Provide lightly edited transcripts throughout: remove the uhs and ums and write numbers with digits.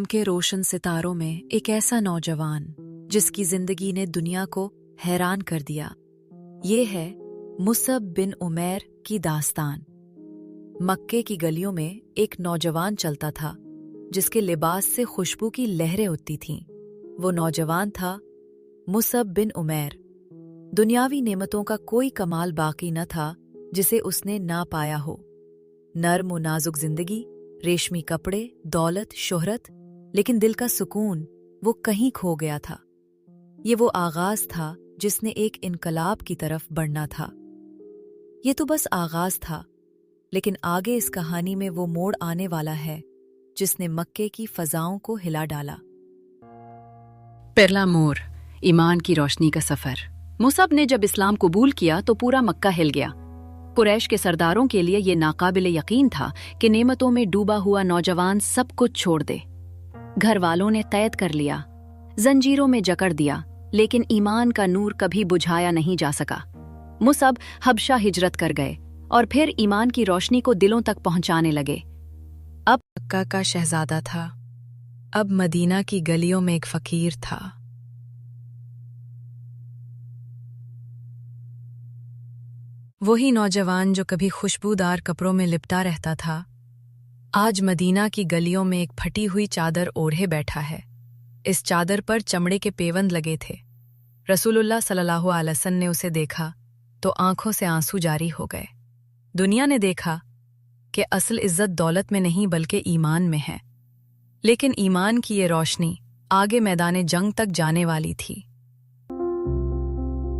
के रोशन सितारों में एक ऐसा नौजवान जिसकी जिंदगी ने दुनिया को हैरान कर दिया। ये है मुसब बिन उमैर की दास्तान। मक्के की गलियों में एक नौजवान चलता था जिसके लिबास से खुशबू की लहरें उठती थीं। वो नौजवान था मुसब बिन उमैर। दुनियावी नेमतों का कोई कमाल बाकी न था जिसे उसने ना पाया हो। नर्म व नाजुक जिंदगी, रेशमी कपड़े, दौलत, शोहरत, लेकिन दिल का सुकून वो कहीं खो गया था। ये वो आगाज था जिसने एक इनकलाब की तरफ बढ़ना था। ये तो बस आगाज था, लेकिन आगे इस कहानी में वो मोड़ आने वाला है जिसने मक्के की फजाओं को हिला डाला। पहला मोड़, ईमान की रोशनी का सफर। मुसब ने जब इस्लाम कबूल किया तो पूरा मक्का हिल गया। कुरैश के सरदारों के लिए ये नाकाबिले यकीन था कि नेमतों में डूबा हुआ नौजवान सब कुछ छोड़ दे। घर वालों ने कैद कर लिया, जंजीरों में जकड़ दिया, लेकिन ईमान का नूर कभी बुझाया नहीं जा सका। मुसब हबशा हिजरत कर गए और फिर ईमान की रोशनी को दिलों तक पहुंचाने लगे। अब मक्का का शहजादा था, अब मदीना की गलियों में एक फकीर था। वही नौजवान जो कभी खुशबूदार कपड़ों में लिपटा रहता था, आज मदीना की गलियों में एक फटी हुई चादर ओढ़े बैठा है। इस चादर पर चमड़े के पेवंद लगे थे। रसूलुल्लाह सल्लल्लाहु अलैहि वसल्लम ने उसे देखा तो आंखों से आंसू जारी हो गए। दुनिया ने देखा कि असल इज्जत दौलत में नहीं बल्कि ईमान में है। लेकिन ईमान की ये रोशनी आगे मैदान जंग तक जाने वाली थी।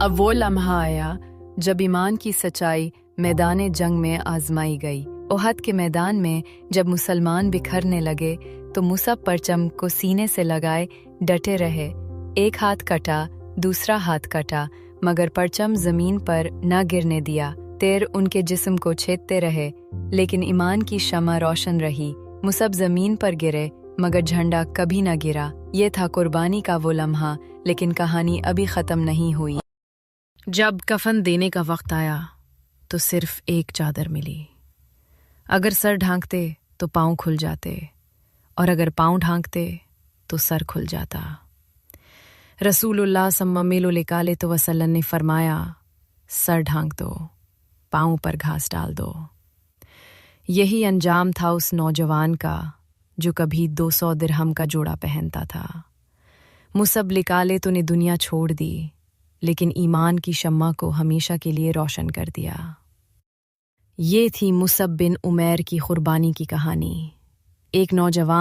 अब वो लम्हा आया जब ईमान की सच्चाई मैदान जंग में आजमाई गई। ओहद के मैदान में जब मुसलमान बिखरने लगे तो मुसब परचम को सीने से लगाए डटे रहे। एक हाथ कटा, दूसरा हाथ कटा, मगर परचम जमीन पर न गिरने दिया। तीर उनके जिस्म को छेदते रहे, लेकिन ईमान की शमा रोशन रही। मुसब जमीन पर गिरे, मगर झंडा कभी न गिरा। ये था कुर्बानी का वो लम्हा, लेकिन कहानी अभी खत्म नहीं हुई। जब कफन देने का वक्त आया तो सिर्फ एक चादर मिली। अगर सर ढांकते तो पाँव खुल जाते, और अगर पाँव ढांकते तो सर खुल जाता। रसूलुल्लाह सल्लल्लाहु अलैहि वसल्लम ने फरमाया, सर ढांक दो, पाँव पर घास डाल दो। यही अंजाम था उस नौजवान का जो कभी 200 दिरहम का जोड़ा पहनता था। मुसब लिकाले तो ने दुनिया छोड़ दी, लेकिन ईमान की शम्मा को हमेशा के लिए रोशन कर दिया। ये थी मुसब बिन उमैर की कुर्बानी की कहानी। एक नौजवान